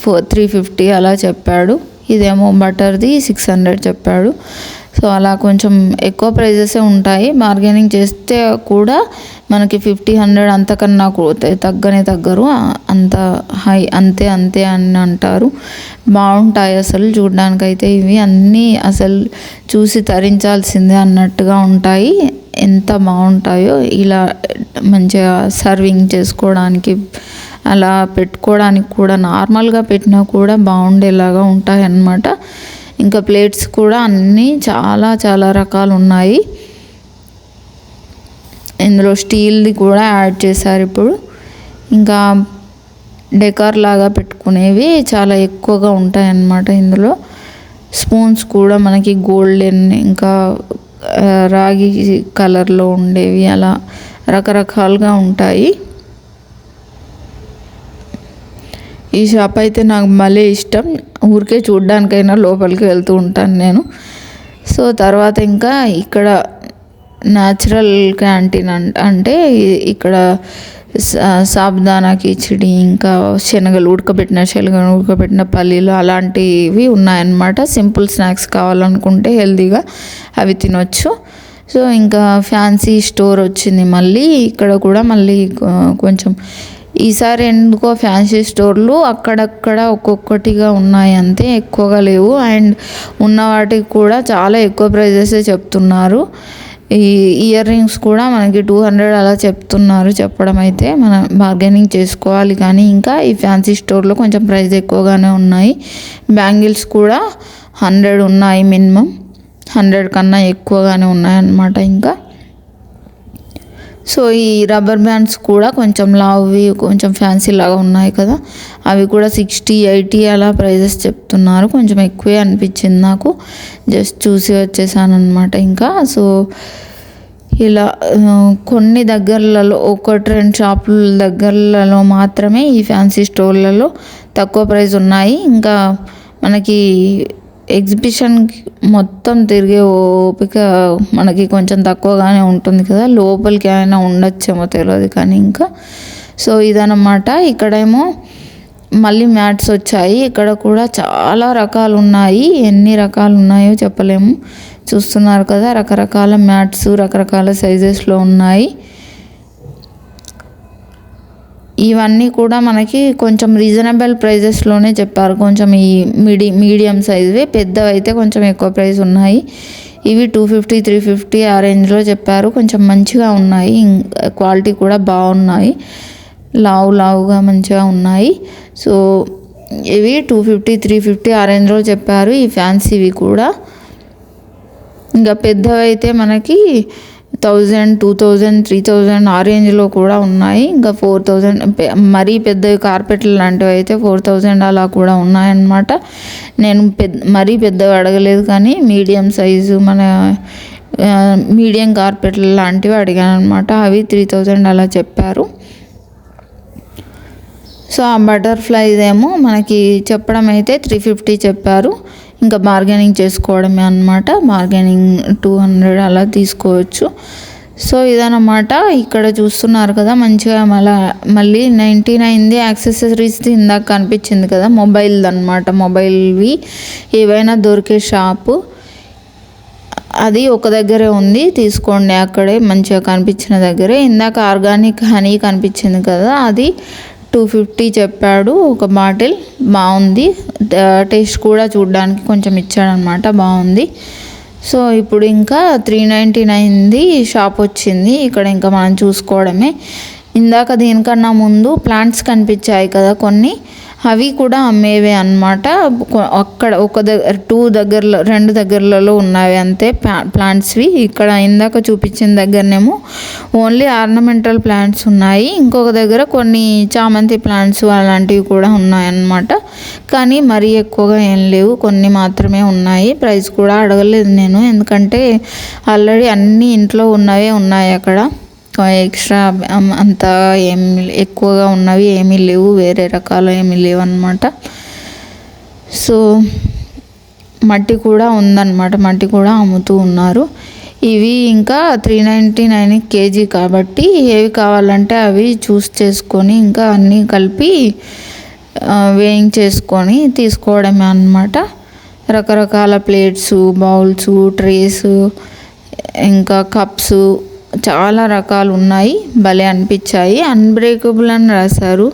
350 అలా చెప్పాడు. ఇదేమో బటర్ది 600 చెప్పాడు. సో అలా కొంచెం ఎక్కువ ప్రైజెసే ఉంటాయి. బార్గెనింగ్ చేస్తే కూడా మనకి 50-100 అంతకన్నా తగ్గరు, అంత హై అంతే అని అంటారు. బాగుంటాయి అసలు చూడడానికైతే. ఇవి అన్నీ అసలు చూసి తరించాల్సిందే అన్నట్టుగా ఉంటాయి. ఎంత బాగుంటాయో ఇలా మంచిగా సర్వింగ్ చేసుకోవడానికి, అలా పెట్టుకోవడానికి కూడా, నార్మల్గా పెట్టినా కూడా బాగుండేలాగా ఉంటాయి అన్నమాట. ఇంకా ప్లేట్స్ కూడా అన్నీ చాలా చాలా రకాలు ఉన్నాయి. ఇందులో స్టీల్ది కూడా యాడ్ చేశారు ఇప్పుడు. ఇంకా డెకార్ లాగా పెట్టుకునేవి చాలా ఎక్కువగా ఉంటాయి అన్నమాట ఇందులో. స్పూన్స్ కూడా మనకి గోల్డెన్, ఇంకా రాగి కలర్లో ఉండేవి, అలా రకరకాలుగా ఉంటాయి. ఈ షాప్ అయితే నాకు భలే ఇష్టం. ఊరికే చూడ్డానికైనా లోపలికి వెళ్తూ ఉంటాను నేను. సో తర్వాత ఇంకా ఇక్కడ న్యాచురల్ క్యాంటీన్ అంటే ఇక్కడ సాబుదానా కిచిడి, ఇంకా ఉడకబెట్టిన పల్లీలు అలాంటివి ఉన్నాయన్నమాట. సింపుల్ స్నాక్స్ కావాలనుకుంటే హెల్తీగా అవి తినొచ్చు. సో ఇంకా ఫ్యాన్సీ స్టోర్ వచ్చింది మళ్ళీ. ఇక్కడ కూడా మళ్ళీ కొంచెం ఈసారి ఎందుకో ఫ్యాన్సీ స్టోర్లు అక్కడక్కడ ఒక్కొక్కటిగా ఉన్నాయి, అంతే, ఎక్కువగా లేవు. అండ్ ఉన్న వాటికి కూడా చాలా ఎక్కువ ప్రైజెసే చెప్తున్నారు. ఈ ఇయర్ రింగ్స్ కూడా మనకి 200 అలా చెప్తున్నారు. చెప్పడం అయితే మనం బార్గెనింగ్ చేసుకోవాలి. కానీ ఇంకా ఈ ఫ్యాన్సీ స్టోర్లో కొంచెం ప్రైస్ ఎక్కువగానే ఉన్నాయి. బ్యాంగిల్స్ కూడా 100 ఉన్నాయి, మినిమం 100 కన్నా ఎక్కువగానే ఉన్నాయన్నమాట. ఇంకా సో ఈ రబ్బర్ బ్యాండ్స్ కూడా కొంచెం లావువి, కొంచెం ఫ్యాన్సీ లాగా ఉన్నాయి కదా, అవి కూడా 60-80 అలా ప్రైజెస్ చెప్తున్నారు. కొంచెం ఎక్కువే అనిపించింది నాకు, జస్ట్ చూసి వచ్చేసాను అనమాట. ఇంకా సో ఇలా కొన్ని దగ్గరలలో 1-2 షాపుల దగ్గరలలో మాత్రమే ఈ ఫ్యాన్సీ స్టోర్లలో తక్కువ ప్రైస్ ఉన్నాయి. ఇంకా మనకి ఎగ్జిబిషన్ మొత్తం తిరిగే ఓపిక మనకి కొంచెం తక్కువగానే ఉంటుంది కదా, లోపలికి అయినా ఉండొచ్చేమో తెలియదు కానీ. ఇంకా సో ఇదన్నమాట. ఇక్కడేమో మళ్ళీ మ్యాట్స్ వచ్చాయి. ఇక్కడ కూడా చాలా రకాలు ఉన్నాయి, ఎన్ని రకాలు ఉన్నాయో చెప్పలేము. చూస్తున్నారు కదా, రకరకాల మ్యాట్స్ రకరకాల సైజెస్లో ఉన్నాయి. ఇవన్నీ కూడా మనకి కొంచెం రీజనబుల్ ప్రైజెస్లోనే చెప్పారు. కొంచెం ఈ మీడియం సైజువి, పెద్దవి అయితే కొంచెం ఎక్కువ ప్రైస్ ఉన్నాయి. ఇవి 250-350 ఆ రేంజ్లో చెప్పారు. కొంచెం మంచిగా ఉన్నాయి, క్వాలిటీ కూడా బాగున్నాయి, లావుగా మంచిగా ఉన్నాయి. సో ఇవి 250-350 ఆ రేంజ్లో చెప్పారు, ఈ ఫ్యాన్సీవి కూడా. ఇంకా పెద్దవి అయితే మనకి 1000, 2000, 3000 ఆ రేంజ్లో కూడా ఉన్నాయి. ఇంకా 4000, మరీ పెద్దవి కార్పెట్లు లాంటివి అయితే 4000 అలా కూడా ఉన్నాయన్నమాట. నేను మరీ పెద్దవి అడగలేదు, కానీ మీడియం సైజు మన మీడియం కార్పెట్లు లాంటివి అడిగాను అనమాట. అవి 3000 అలా చెప్పారు. సో ఆ బటర్ఫ్లైదేమో మనకి చెప్పడం అయితే 350 చెప్పారు. ఇంకా బార్గెనింగ్ చేసుకోవడమే అన్నమాట. బార్గెనింగ్ 200 అలా తీసుకోవచ్చు. సో ఇదన్నమాట. ఇక్కడ చూస్తున్నారు కదా, మంచిగా మళ్ళీ 99ది యాక్సెసరీస్ది ఇందాక కనిపించింది కదా, మొబైల్ది అనమాట. మొబైల్వి ఏవైనా దొరికే షాపు అది ఒక దగ్గరే ఉంది, తీసుకోండి అక్కడే మంచిగా కనిపించిన దగ్గరే. ఇందాక ఆర్గానిక్ హనీ కనిపించింది కదా, అది 250 చెప్పాడు ఒక బాటిల్. బాగుంది, టేస్ట్ కూడా చూడడానికి కొంచెం ఇచ్చాడనమాట, బాగుంది. సో ఇప్పుడు ఇంకా 399ది షాప్ వచ్చింది. ఇక్కడ ఇంకా మనం చూసుకోవడమే. ఇందాక దీనికన్నా ముందు ప్లాంట్స్ కనిపించాయి కదా కొన్ని, అవి కూడా అమ్మేవే అన్నమాట. అక్కడ రెండు దగ్గరలలో ఉన్నాయి అంతే ప్లాంట్స్వి. ఇక్కడ ఇందాక చూపించిన దగ్గరనేమో ఓన్లీ ఆర్నమెంటల్ ప్లాంట్స్ ఉన్నాయి. ఇంకొక దగ్గర కొన్ని చామంతి ప్లాంట్స్ అలాంటివి కూడా ఉన్నాయన్నమాట. కానీ మరీ ఎక్కువగా ఏం లేవు, కొన్ని మాత్రమే ఉన్నాయి. ప్రైస్ కూడా అడగలేదు నేను, ఎందుకంటే ఆల్రెడీ అన్నీ ఇంట్లో ఉన్నవే ఉన్నాయి అక్కడ. ఎక్స్ట్రా అంత ఏమి ఎక్కువగా ఉన్నవి ఏమీ లేవు, వేరే రకాలు ఏమీ లేవు అన్నమాట. సో మట్టి కూడా ఉందన్నమాట, మట్టి కూడా అమ్ముతూ ఉన్నారు. ఇవి ఇంకా 399 కేజీ కాబట్టి ఏవి కావాలంటే అవి చూస్ చేసుకొని ఇంకా అన్నీ కలిపి వేయింగ్ చేసుకొని తీసుకోవడమే అన్నమాట. రకరకాల ప్లేట్స్, బౌల్స్, ట్రేస్, ఇంకా కప్స్, చాలా రకాలు ఉన్నాయి. భలే అనిపించాయి. అన్బ్రేకబుల్ అని రాశారు.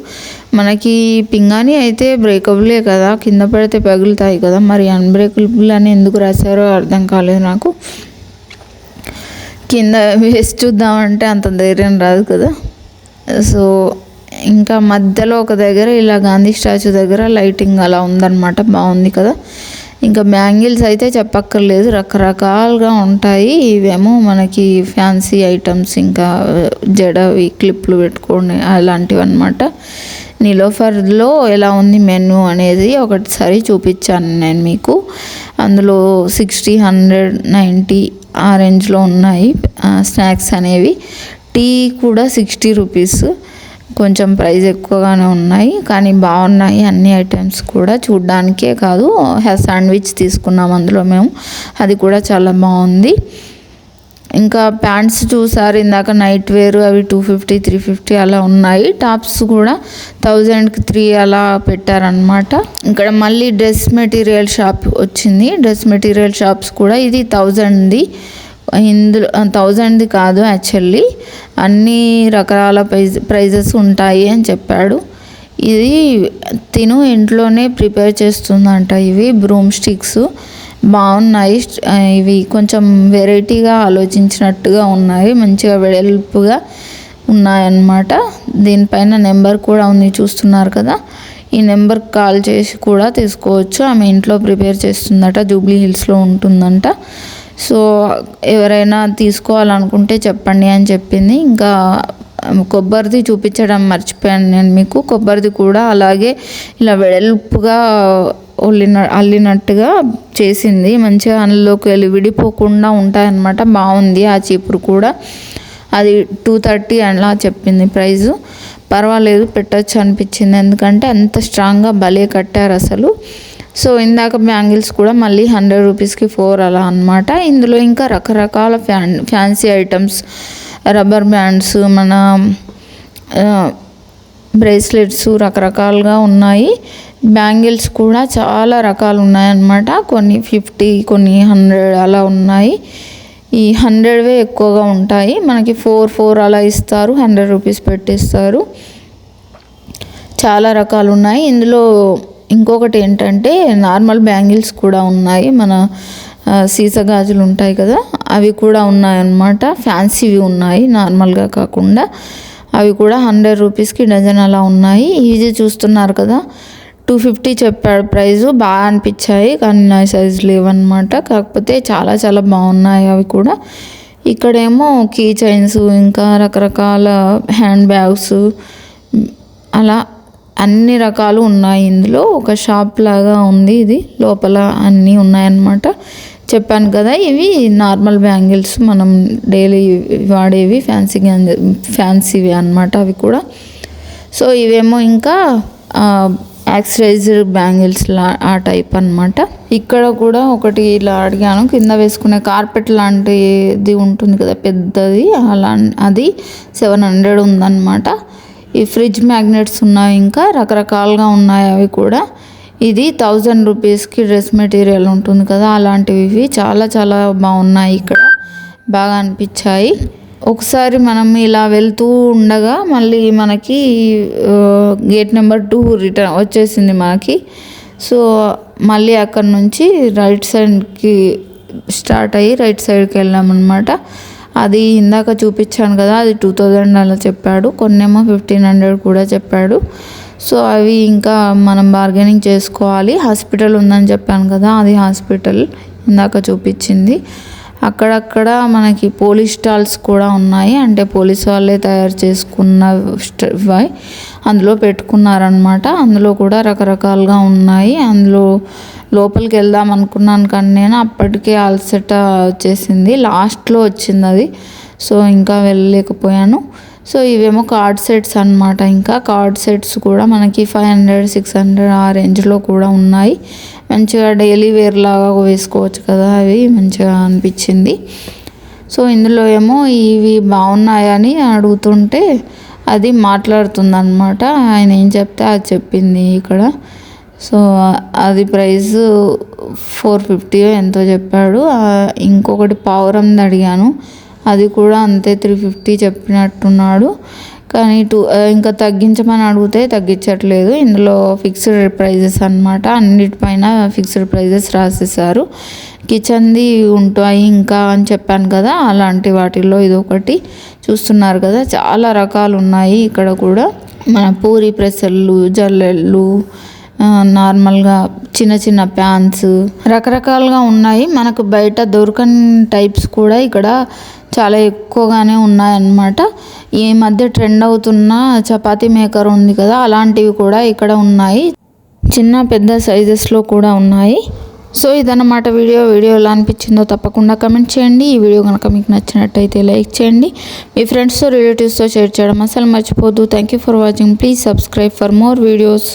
మనకి పింగాణి అయితే బ్రేకబులే కదా, కింద పడితే పగులుతాయి కదా, మరి అన్బ్రేకబుల్ అని ఎందుకు రాశారో అర్థం కాలేదు నాకు. కింద వేసి చూద్దామంటే అంత ధైర్యం రాదు కదా. సో ఇంకా మధ్యలో ఒక దగ్గర ఇలా గాంధీ స్టాచ్యూ దగ్గర లైటింగ్ అలా ఉందన్నమాట, బాగుంది కదా. ఇంకా బ్యాంగిల్స్ అయితే చెప్పక్కర్లేదు, రకరకాలుగా ఉంటాయి. ఇవేమో మనకి ఫ్యాన్సీ ఐటమ్స్, ఇంకా జడవి క్లిప్లు పెట్టుకొని అలాంటివి అన్నమాట. నిలోఫర్లో ఎలా ఉంది మెనూ అనేది ఒకటిసారి చూపించాను నేను మీకు. అందులో 60, 100, 90 ఆ రేంజ్లో ఉన్నాయి స్నాక్స్ అనేవి. టీ కూడా 60 రూపీస్, కొంచెం ప్రైస్ ఎక్కువగానే ఉన్నాయి కానీ బాగున్నాయి అన్ని ఐటమ్స్ కూడా. చూడ్డానికే కాదు, శాండ్విచ్ తీసుకున్నాం అందులో మేము, అది కూడా చాలా బాగుంది. ఇంకా ప్యాంట్స్ చూసారు ఇందాక, నైట్ వేర్, అవి 250, 350 అలా ఉన్నాయి. టాప్స్ కూడా 1000కి 3 అలా పెట్టారనమాట. ఇక్కడ మళ్ళీ డ్రెస్ మెటీరియల్ షాప్ వచ్చింది. డ్రెస్ మెటీరియల్ షాప్స్ కూడా ఇది 1000ది. ఇందులో 1000ది కాదు యాక్చువల్లీ, అన్ని రకాల ప్రైజెస్ ఉంటాయి అని చెప్పాడు. ఇది తిను ఇంట్లోనే ప్రిపేర్ చేస్తుందంట. ఇవి బ్రూమ్ స్టిక్స్ బాగున్నాయి. ఇవి కొంచెం వెరైటీగా ఆలోచించినట్టుగా ఉన్నాయి, మంచిగా వెడల్పుగా ఉన్నాయన్నమాట. దీనిపైన నెంబర్ కూడా ఉంది, చూస్తున్నారు కదా. ఈ నెంబర్కి కాల్ చేసి కూడా తీసుకోవచ్చు. ఆమె ఇంట్లో ప్రిపేర్ చేస్తుందట, జూబ్లీ హిల్స్లో ఉంటుందంట. సో ఎవరైనా తీసుకోవాలనుకుంటే చెప్పండి అని చెప్పింది. ఇంకా కొబ్బరిది చూపించడం మర్చిపోయాను నేను మీకు. కొబ్బరిది కూడా అలాగే ఇలా వెడల్పుగా అల్లినట్టుగా చేసింది, మంచిగా అందులోకి వెళ్ళి విడిపోకుండా ఉంటాయన్నమాట. బాగుంది. ఆ చీపురు కూడా అది 230 అలా చెప్పింది ప్రైజు. పర్వాలేదు, పెట్టచ్చు అనిపించింది, ఎందుకంటే అంత స్ట్రాంగ్గా భలే కట్టారు అసలు. సో ఇందాక బ్యాంగిల్స్ కూడా మళ్ళీ 100 రూపీస్కి 4 అలా అనమాట. ఇందులో ఇంకా రకరకాల ఫ్యాన్సీ ఐటమ్స్, రబ్బర్ బ్యాండ్స్, మన బ్రేస్లెట్స్ రకరకాలుగా ఉన్నాయి. బ్యాంగిల్స్ కూడా చాలా రకాలు ఉన్నాయన్నమాట. కొన్ని 50, కొన్ని 100 అలా ఉన్నాయి. ఈ 100వే ఎక్కువగా ఉంటాయి. మనకి 4 అలా ఇస్తారు, 100 రూపీస్ పెట్టిస్తారు. చాలా రకాలు ఉన్నాయి. ఇందులో ఇంకొకటి ఏంటంటే నార్మల్ బ్యాంగిల్స్ కూడా ఉన్నాయి. మన సీసా గాజులు ఉంటాయి కదా, అవి కూడా ఉన్నాయన్నమాట. ఫ్యాన్సీవి ఉన్నాయి, నార్మల్గా కాకుండా. అవి కూడా 100 రూపీస్కి డజన్ అలా ఉన్నాయి. ఈజీ చూస్తున్నారు కదా, 250 చెప్పాడు ప్రైజు. బాగా అనిపించాయి కానీ నా సైజు లేవన్నమాట. కాకపోతే చాలా చాలా బాగున్నాయి అవి కూడా. ఇక్కడేమో కీ చైన్స్, ఇంకా రకరకాల హ్యాండ్ బ్యాగ్స్, అలా అన్ని రకాలు ఉన్నాయి. ఇందులో ఒక షాప్ లాగా ఉంది ఇది, లోపల అన్నీ ఉన్నాయన్నమాట. చెప్పాను కదా, ఇవి నార్మల్ బ్యాంగిల్స్, మనం డైలీ వాడేవి, ఫ్యాన్సీవి అన్నమాట అవి కూడా. సో ఇవేమో ఇంకా యాక్సరైజ్డ్ బ్యాంగిల్స్ ఆ టైప్ అన్నమాట. ఇక్కడ కూడా ఒకటి ఇలా అడిగాను, కింద వేసుకునే కార్పెట్ లాంటిది ఉంటుంది కదా పెద్దది, అలా అది 700 ఉందన్నమాట. ఈ ఫ్రిడ్జ్ మ్యాగ్నెట్స్ ఉన్నాయి, ఇంకా రకరకాలుగా ఉన్నాయి అవి కూడా. ఇది 1000 రూపీస్కి డ్రెస్ మెటీరియల్ ఉంటుంది కదా, అలాంటివి చాలా చాలా బాగున్నాయి. ఇక్కడ బాగా అనిపించాయి. ఒకసారి మనం ఇలా వెళ్తూ ఉండగా మళ్ళీ మనకి గేట్ నెంబర్ 2 రిటర్న్ వచ్చేసింది మనకి. సో మళ్ళీ అక్కడ నుంచి రైట్ సైడ్కి స్టార్ట్ అయ్యి రైట్ సైడ్కి వెళ్ళామన్నమాట. అది ఇందాక చూపించాను కదా, అది 2000 అలా చెప్పాడు, కొన్నేమో 1500 కూడా చెప్పాడు. సో అవి ఇంకా మనం బార్గెనింగ్ చేసుకోవాలి. హాస్పిటల్ ఉందని చెప్పాను కదా, అది హాస్పిటల్ ఇందాక చూపించింది. అక్కడక్కడ మనకి పోలీస్ స్టాల్స్ కూడా ఉన్నాయి, అంటే పోలీస్ వాళ్ళే తయారు చేసుకున్నవి అందులో పెట్టుకున్నారనమాట. అందులో కూడా రకరకాలుగా ఉన్నాయి. అందులో లోపలికి వెళ్దాం అనుకున్నాను కానీ నేను అప్పటికే అలసట వచ్చేసింది, లాస్ట్లో వచ్చింది అది. సో ఇంకా వెళ్ళలేకపోయాను. సో ఇవేమో కార్డ్ సెట్స్ అనమాట. ఇంకా కార్డ్ సెట్స్ కూడా మనకి 500-600 ఆ రేంజ్లో కూడా ఉన్నాయి. మంచిగా డైలీ వేర్ లాగా వేసుకోవచ్చు కదా, అవి మంచిగా అనిపించింది. సో ఇందులో ఏమో ఇవి బాగున్నాయని అడుగుతుంటే అది మాట్లాడుతుందన్నమాట. ఆయన ఏం చెప్తే అది చెప్పింది ఇక్కడ. సో అది ప్రైస్ 450 ఎంతో చెప్పాడు. ఇంకొకటి పావురంది అడిగాను, అది కూడా అంతే 350 చెప్పినట్టున్నాడు. కానీ ఇంకా తగ్గించమని అడిగితే తగ్గించట్లేదు. ఇందులో ఫిక్స్డ్ ప్రైజెస్ అనమాట, అన్నిటిపైన ఫిక్స్డ్ ప్రైజెస్ రాసేసారు. కిచెన్ది ఉంటాయి ఇంకా అని చెప్పాను కదా, అలాంటి వాటిల్లో ఇదొకటి. చూస్తున్నారు కదా, చాలా రకాలు ఉన్నాయి ఇక్కడ కూడా. మన పూరి ప్రెసర్లు, జల్లెళ్ళు, నార్మల్గా చిన్న చిన్న ప్యాన్స్ రకరకాలుగా ఉన్నాయి. మనకు బయట దొరకని టైప్స్ కూడా ఇక్కడ చాలా ఎక్కువగానే ఉన్నాయన్నమాట. ఈ మధ్య ట్రెండ్ అవుతున్న చపాతీ మేకర్ ఉంది కదా, అలాంటివి కూడా ఇక్కడ ఉన్నాయి. చిన్న పెద్ద సైజెస్లో కూడా ఉన్నాయి. సో ఇదన్నమాట వీడియో ఎలా అనిపించిందో తప్పకుండా కమెంట్ చేయండి. ఈ వీడియో కనుక మీకు నచ్చినట్టయితే లైక్ చేయండి. మీ ఫ్రెండ్స్తో రిలేటివ్స్తో షేర్ చేయడం అసలు మర్చిపోద్దు. Thank you for watching. Please subscribe for more videos.